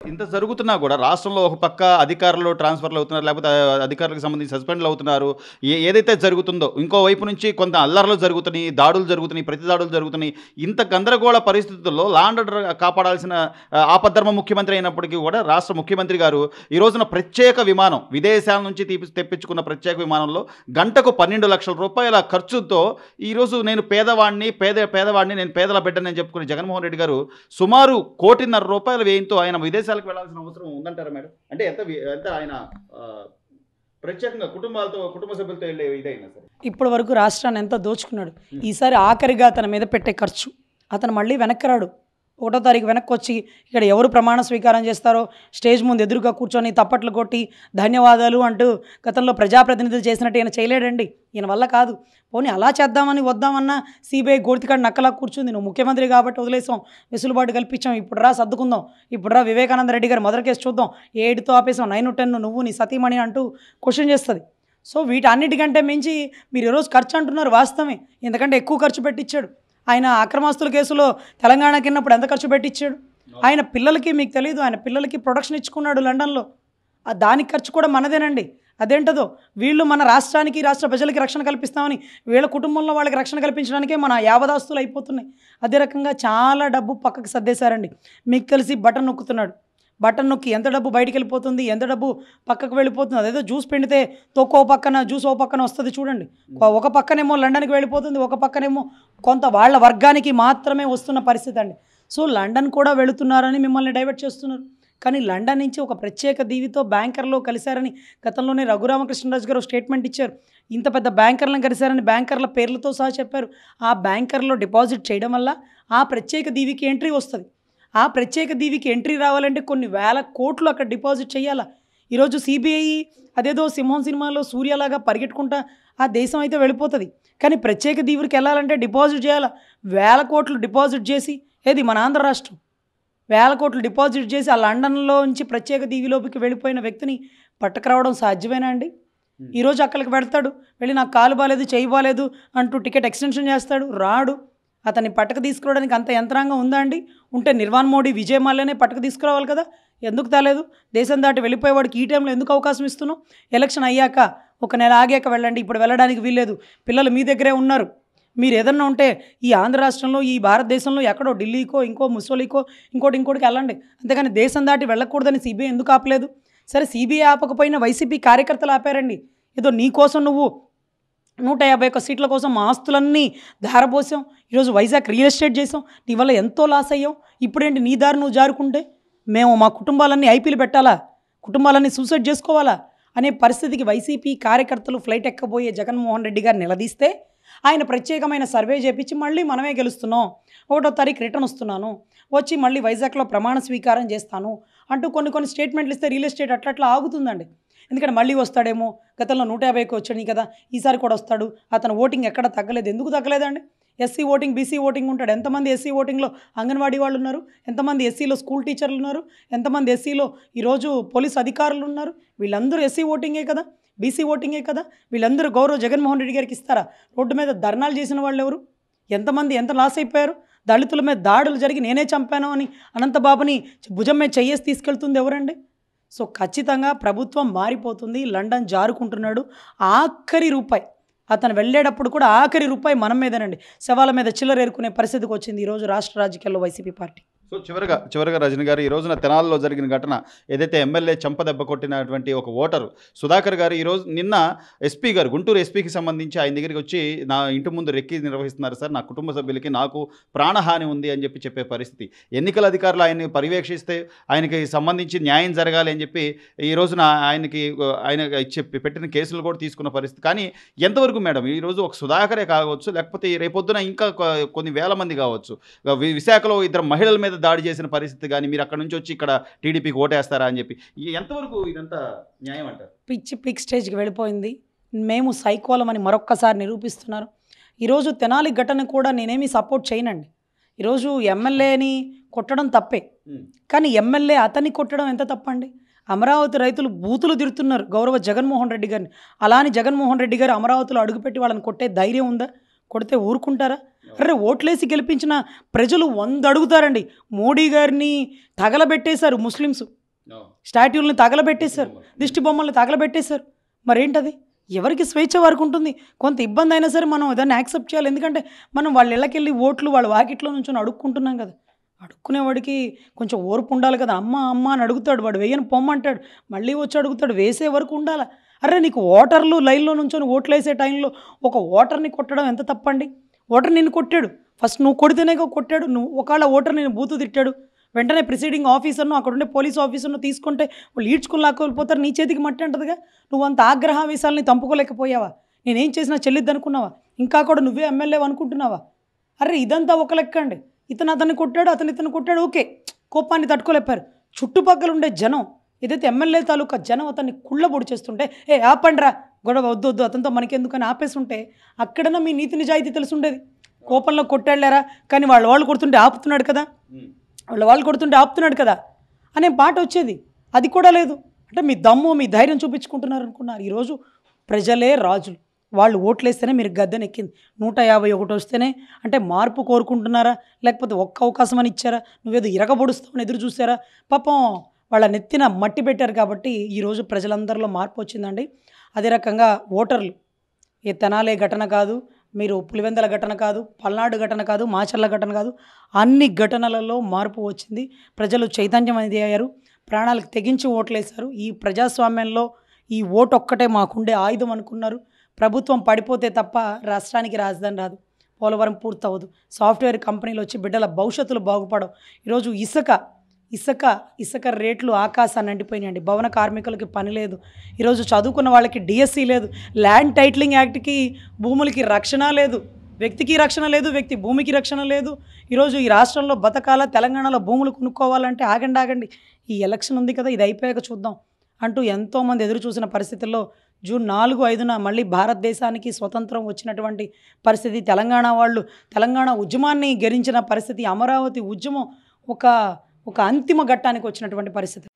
ఇంత జరుగుతున్నా కూడా రాష్ట్రంలో ఒక పక్క అధికారులు ట్రాన్స్ఫర్లు అవుతున్నారు, లేకపోతే అధికారులకు సంబంధించి సస్పెండ్లు అవుతున్నారు. ఏదైతే జరుగుతుందో ఇంకో వైపు నుంచి కొంత అల్లర్లు జరుగుతున్నాయి, దాడులు జరుగుతున్నాయి, ప్రతి దాడులు జరుగుతున్నాయి. ఇంత గందరగోళ పరిస్థితుల్లో లా అండ్ ఆర్డర్ కాపాడాల్సిన ఆపద్ధర్మ ముఖ్యమంత్రి అయినప్పటికీ కూడా రాష్ట్ర ముఖ్యమంత్రి గారు ఈ రోజున ప్రత్యేక విమానం విదేశాల నుంచి తెప్పించుకున్న ప్రత్యేక విమానంలో గంటకు 12 లక్షల రూపాయల ఖర్చుతో ఈరోజు నేను పేదవాడిని నేను పేదల బిడ్డని అని చెప్పుకునే జగన్మోహన్ రెడ్డి గారు సుమారు ₹1.5 కోటి వ్యయంతో ఆయన విదేశాలకు వెళ్ళాల్సిన అవసరం ఉందంటారా మేడం? అంటే ఎంత ఆయన ప్రత్యేకంగా కుటుంబ సభ్యులతో వెళ్ళే ఇదైనా సరే ఇప్పటి వరకు రాష్ట్రాన్ని ఎంత దోచుకున్నాడు. ఈసారి ఆఖరిగా తన మీద పెట్టే ఖర్చు అతను మళ్ళీ వెనక్కి రాడు. 1వ తారీఖు వెనక్కి వచ్చి ఇక్కడ ఎవరు ప్రమాణ స్వీకారం చేస్తారో స్టేజ్ ముందు ఎదురుగా కూర్చొని తప్పట్లు కొట్టి ధన్యవాదాలు అంటూ గతంలో ప్రజాప్రతినిధులు చేసినట్టు ఈయన చేయలేడండి. ఈయన వల్ల కాదు. పోనీ అలా చేద్దామని వద్దామన్నా సిబిఐ గోర్తికాడు నక్కలా కూర్చుంది. నువ్వు ముఖ్యమంత్రి కాబట్టి వదిలేసాం, వెసులుబాటు కల్పించాం, ఇప్పుడు రా సర్దుకుందాం, ఇప్పుడు రా వివేకానంద రెడ్డి గారు మొదటి కేసు చూద్దాం, 7తో ఆపేసాం, 9, 10 నువ్వు నీ సతీమణి అంటూ క్వశ్చన్ చేస్తుంది. సో వీటన్నిటికంటే మించి మీరు ఈరోజు ఖర్చు అంటున్నారు, వాస్తవమే. ఎందుకంటే ఎక్కువ ఖర్చు పెట్టించాడు. ఆయన అక్రమాస్తుల కేసులో తెలంగాణకి వెళ్ళినప్పుడు ఎంత ఖర్చు పెట్టించాడు. ఆయన పిల్లలకి మీకు తెలియదు, ఆయన పిల్లలకి ప్రొడక్షన్ ఇచ్చుకున్నాడు లండన్లో. దానికి ఖర్చు కూడా మనదేనండి. అదేంటదో వీళ్ళు మన రాష్ట్రానికి రాష్ట్ర ప్రజలకి రక్షణ కల్పిస్తామని వీళ్ళ కుటుంబంలో వాళ్ళకి రక్షణ కల్పించడానికే మన యావదాస్తులు అయిపోతున్నాయి. అదే రకంగా చాలా డబ్బు పక్కకు సర్దేశారండి. మీకు తెలిసి బటన్ నొక్కుతున్నాడు. బటన్ నొక్కి ఎంత డబ్బు బయటికి వెళ్ళిపోతుంది, ఎంత డబ్బు పక్కకు వెళ్ళిపోతుంది. అదేదో జ్యూస్ పిండితే తొక్కో పక్కన జ్యూస్ ఓ పక్కన వస్తుంది చూడండి. ఒక పక్కనేమో లండన్కి వెళ్ళిపోతుంది, ఒక పక్కనేమో కొంత వాళ్ళ వర్గానికి మాత్రమే వస్తున్న పరిస్థితి అండి. సో లండన్ కూడా వెళుతున్నారని మిమ్మల్ని డైవర్ట్ చేస్తున్నారు. కానీ లండన్ నుంచి ఒక ప్రత్యేక దీవితో బ్యాంకర్లో కలిశారని గతంలోనే రఘురామకృష్ణరాజు గారు స్టేట్మెంట్ ఇచ్చారు. ఇంత పెద్ద బ్యాంకర్లను కలిశారని బ్యాంకర్ల పేర్లతో సహా చెప్పారు. ఆ బ్యాంకర్లో డిపాజిట్ చేయడం వల్ల ఆ ప్రత్యేక దీవికి ఎంట్రీ వస్తుంది. ఆ ప్రత్యేక దీవికి ఎంట్రీ రావాలంటే కొన్ని వేల కోట్లు అక్కడ డిపాజిట్ చేయాలా. ఈరోజు సిబిఐ అదేదో సింహం సినిమాలో సూర్యలాగా పరిగెట్టుకుంటా ఆ దేశం అయితే వెళ్ళిపోతుంది. కానీ ప్రత్యేక దీవుడికి వెళ్ళాలంటే డిపాజిట్ చేయాలా. వేల కోట్లు డిపాజిట్ చేసి ఏది మన ఆంధ్ర రాష్ట్రం వేల కోట్లు డిపాజిట్ చేసి ఆ లండన్లో నుంచి ప్రత్యేక దీవిలోకి వెళ్ళిపోయిన వ్యక్తిని పట్టుకురావడం సాధ్యమేనా అండి? ఈరోజు అక్కడికి వెళ్తాడు, వెళ్ళి నాకు కాలు బాలేదు, చేయి బాలేదు అంటూ టికెట్ ఎక్స్టెన్షన్ చేస్తాడు, రాడు. అతన్ని పట్టుకు తీసుకురావడానికి అంత యంత్రాంగం ఉందా అండి? ఉంటే నిర్వాణ్ మోడీ, విజయ్ మాల్యానే పట్టుకు తీసుకురావాలి కదా. ఎందుకు తేలేదు? దేశం దాటి వెళ్ళిపోయేవాడికి ఈ టైంలో ఎందుకు అవకాశం ఇస్తున్నావు? ఎలక్షన్ అయ్యాక 1 నెల ఆగాక వెళ్ళండి. ఇప్పుడు వెళ్ళడానికి వీల్లేదు. పిల్లలు మీ దగ్గరే ఉన్నారు. మీరు ఏదన్నా ఉంటే ఈ ఆంధ్ర రాష్ట్రంలో, ఈ భారతదేశంలో ఎక్కడో ఢిల్లీకో, ఇంకో ముసోలికో, ఇంకోటికి వెళ్ళండి. అంతేగాని దేశం దాటి వెళ్ళకూడదని సిబిఐ ఎందుకు ఆపలేదు? సరే సిబిఐ ఆపకపోయినా వైసీపీ కార్యకర్తలు ఆపారండి. ఏదో నీ కోసం నువ్వు 151 సీట్ల కోసం మా ఆస్తులన్నీ ధారపోసాం. ఈరోజు వైజాగ్ రియల్ ఎస్టేట్ చేసాం. నీ వల్ల ఎంతో లాస్ అయ్యాం. ఇప్పుడేంటి నీ దారి నువ్వు జారుకుంటే మేము మా కుటుంబాలన్నీ ఐపీలు పెట్టాలా, కుటుంబాలన్నీ సూసైడ్ చేసుకోవాలా అనే పరిస్థితికి వైసీపీ కార్యకర్తలు ఫ్లైట్ ఎక్కబోయే జగన్మోహన్ రెడ్డి గారు నిలదీస్తే ఆయన ప్రత్యేకమైన సర్వే చేపించి మళ్ళీ మనమే గెలుస్తున్నాం, 1వ తారీఖు రిటర్న్ వస్తున్నాను, వచ్చి మళ్ళీ వైజాగ్లో ప్రమాణ స్వీకారం చేస్తాను అంటూ కొన్ని స్టేట్మెంట్లు ఇస్తే రియల్ ఎస్టేట్ అట్లా ఆగుతుందండి. ఎందుకంటే మళ్ళీ వస్తాడేమో, గతంలో 150కి వచ్చాడు కదా, ఈసారి కూడా వస్తాడు. అతను ఓటింగ్ ఎక్కడ తగ్గలేదు. ఎందుకు తగ్గలేదండి? ఎస్సీ ఓటింగ్, బీసీ ఓటింగ్ ఉంటాడు. ఎంతమంది ఎస్సీ ఓటింగ్లో అంగన్వాడీ వాళ్ళు ఉన్నారు? ఎంతమంది ఎస్సీలో స్కూల్ టీచర్లు ఉన్నారు? ఎంతమంది ఎస్సీలో ఈరోజు పోలీస్ అధికారులు ఉన్నారు? వీళ్ళందరూ ఎస్సీ ఓటింగే కదా, బీసీ ఓటింగే కదా. వీళ్ళందరూ గౌరవ జగన్మోహన్ రెడ్డి గారికి ఇస్తారా? రోడ్డు మీద ధర్నాలు చేసిన వాళ్ళు ఎవరు? ఎంతమంది ఎంత లాస్ అయిపోయారు? దళితుల మీద దాడులు జరిగి నేనే చంపాను అని అనంతబాబుని భుజం మీద చెయ్యేసి తీసుకెళ్తుంది ఎవరండి? సో ఖచ్చితంగా ప్రభుత్వం మారిపోతుంది. లండన్ జారుకుంటున్నాడు. ఆఖరి రూపాయి అతను వెళ్ళేటప్పుడు కూడా ఆఖరి రూపాయి మనం మీదేనండి. శవాల మీద చిల్లర ఏరుకునే పరిస్థితికి వచ్చింది ఈరోజు రాష్ట్ర రాజకీయాల్లో వైసీపీ పార్టీ. సో చివరగా రజని గారు, ఈ రోజున తెనాలలో జరిగిన ఘటన ఏదైతే ఎమ్మెల్యే చెంపదెబ్బ కొట్టినటువంటి ఒక ఓటరు సుధాకర్ గారు ఈరోజు నిన్న ఎస్పీ గారు, గుంటూరు ఎస్పీకి సంబంధించి ఆయన దగ్గరికి వచ్చి నా ఇంటి ముందు రెక్కి నిర్వహిస్తున్నారు సార్, నా కుటుంబ సభ్యులకి నాకు ప్రాణహాని ఉంది అని చెప్పే పరిస్థితి. ఎన్నికల అధికారులు ఆయన్ని పర్యవేక్షిస్తే ఆయనకి సంబంధించి న్యాయం జరగాలి అని చెప్పి ఈ రోజున ఆయన పెట్టిన కేసులు కూడా తీసుకున్న పరిస్థితి. కానీ ఎంతవరకు మేడం ఈరోజు ఒక సుధాకరే కావచ్చు, లేకపోతే రేపొద్దున ఇంకా కొన్ని వేల మంది కావచ్చు, విశాఖలో 2 మహిళల మీద దాడి చేసిన పరిస్థితి కానీ మీరు అక్కడ నుంచి వచ్చి ఇక్కడ టీడీపీకి ఓటేస్తారా అని చెప్పి ఎంతవరకు ఇదంతా న్యాయం అంటారు? పిక్ స్టేజ్కి వెళ్ళిపోయింది. మేము సైకోలమని మరొక్కసారి నిరూపిస్తున్నారు. ఈరోజు తెనాలి ఘటన కూడా నేనేమి సపోర్ట్ చేయనండి. ఈరోజు ఎమ్మెల్యేని కొట్టడం తప్పే, కానీ ఎమ్మెల్యే అతన్ని కొట్టడం ఎంత తప్పండి? అమరావతి రైతులు బూతులు తిడుతున్నారు గౌరవ జగన్మోహన్ రెడ్డి గారిని. అలాని జగన్మోహన్ రెడ్డి గారు అమరావతిలో అడుగుపెట్టి వాళ్ళని కొట్టే ధైర్యం ఉందా? కొడితే ఊరుకుంటారా? అరే ఓట్లేసి గెలిపించిన ప్రజలు 100 అడుగుతారండి. మోడీ గారిని తగలబెట్టేశారు ముస్లిమ్స్, స్టాట్యూల్ని తగలబెట్టేశారు, దిష్టి బొమ్మల్ని తగలబెట్టేశారు. మరేంటది? ఎవరికి స్వేచ్ఛ వారికి ఉంటుంది. కొంత ఇబ్బంది అయినా సరే మనం దాన్ని యాక్సెప్ట్ చేయాలి. ఎందుకంటే మనం వాళ్ళ ఇళ్ళకెళ్ళి ఓట్లు వాళ్ళ వాకిట్లో నుంచి అడుక్కుంటున్నాం కదా. అడుక్కునేవాడికి కొంచెం ఓర్పు ఉండాలి కదా. అమ్మ అమ్మ అని అడుగుతాడు, వాడు వేయని పొమ్మంటాడు, మళ్ళీ వచ్చి అడుగుతాడు, వేసే వరకు ఉండాలి. అరే నీకు ఓటర్లు లైన్లో నుంచొని ఓట్లు వేసే టైంలో ఒక ఓటర్ని కొట్టడం ఎంత తప్పండి? ఓటర్ నిన్ను కొట్టాడు, ఫస్ట్ నువ్వు కొడితేనే కొట్టాడు. నువ్వు ఒకవేళ ఓటర్ నేను బూతు తిట్టాడు, వెంటనే ప్రిసైడింగ్ ఆఫీసర్ను అక్కడ ఉండే పోలీస్ ఆఫీసర్ను తీసుకుంటే వాళ్ళు ఈడ్చుకుని లాక్కోలిపోతారు. నీ చేతికి మట్టి అంటదిగా. నువ్వు అంత ఆగ్రహావేశాలని తంపుకోలేకపోయావా? నేనేం చేసినా చెల్లిద్ది అనుకున్నావా? ఇంకా కూడా నువ్వే ఎమ్మెల్యే అనుకుంటున్నావా? అరే ఇదంతా ఒక లెక్క అండి. ఇతను అతన్ని కొట్టాడు, ఇతను కొట్టాడు, ఓకే, కోపాన్ని తట్టుకోలేపారు. చుట్టుపక్కల ఉండే జనం ఏదైతే ఎమ్మెల్యే తాలూకా జనం అతన్ని కుళ్ళబొడి చేస్తుంటే ఆపండ్రా గొడవ వద్దు వద్దు అతనితో మనకెందుకని ఆపేస్తుంటే అక్కడన్నా మీ నీతి నిజాయితీ తెలుసుండేది. కోపంలో కొట్టాళ్ళారా, కానీ వాళ్ళు కొడుతుంటే ఆపుతున్నాడు కదా, వాళ్ళు కొడుతుంటే ఆపుతున్నాడు కదా అనే పాట వచ్చేది. అది కూడా లేదు. అంటే మీ దమ్ము మీ ధైర్యం చూపించుకుంటున్నారు అనుకున్నారు. ఈరోజు ప్రజలే రాజులు. వాళ్ళు ఓట్లేస్తేనే మీరు గద్దెనెక్కింది. 151 వస్తేనే అంటే మార్పు కోరుకుంటున్నారా, లేకపోతే ఒక్క అవకాశం అని ఇచ్చారా? నువ్వేదో ఇరగబొడుస్తామని ఎదురు చూసారా? పాపం వాళ్ళ నెత్తిన మట్టి పెట్టారు కాబట్టి ఈరోజు ప్రజలందరిలో మార్పు వచ్చిందండి. అదే రకంగా ఓటర్లు ఏ తెనాలే ఘటన కాదు, మీరు పులివెందల ఘటన కాదు, పల్నాడు ఘటన కాదు, మాచర్ల ఘటన కాదు, అన్ని ఘటనలలో మార్పు వచ్చింది. ప్రజలు చైతన్యం అనేది అయ్యారు, ప్రాణాలకు తెగించి ఓట్లేశారు. ఈ ప్రజాస్వామ్యంలో ఈ ఓటు ఒక్కటే మాకుండే ఆయుధం అనుకున్నారు. ప్రభుత్వం పడిపోతే తప్ప రాష్ట్రానికి రాజధాని రాదు, పోలవరం పూర్తవదు, సాఫ్ట్వేర్ కంపెనీలు వచ్చి బిడ్డల భవిష్యత్తులు బాగుపడవు. ఈరోజు ఇసుక రేట్లు ఆకాశాన్ని అంటిపోయినాయండి. భవన కార్మికులకి పని లేదు. ఈరోజు చదువుకున్న వాళ్ళకి డిఎస్సి లేదు. ల్యాండ్ టైటిలింగ్ యాక్ట్కి భూములకి రక్షణ లేదు, వ్యక్తికి రక్షణ లేదు, వ్యక్తి భూమికి రక్షణ లేదు. ఈరోజు ఈ రాష్ట్రంలో బతకాల, తెలంగాణలో భూములు కొనుక్కోవాలంటే ఆగండి, ఈ ఎలక్షన్ ఉంది కదా, ఇది అయిపోయాక చూద్దాం అంటూ ఎంతోమంది ఎదురు చూసిన పరిస్థితుల్లో జూన్ 4, 5న మళ్ళీ భారతదేశానికి స్వతంత్రం వచ్చినటువంటి పరిస్థితి. తెలంగాణ ఉద్యమాన్ని గెలించిన పరిస్థితి. అమరావతి ఉద్యమం ఒక అంతిమ ఘట్టానికి వచ్చినటువంటి పరిస్థితి.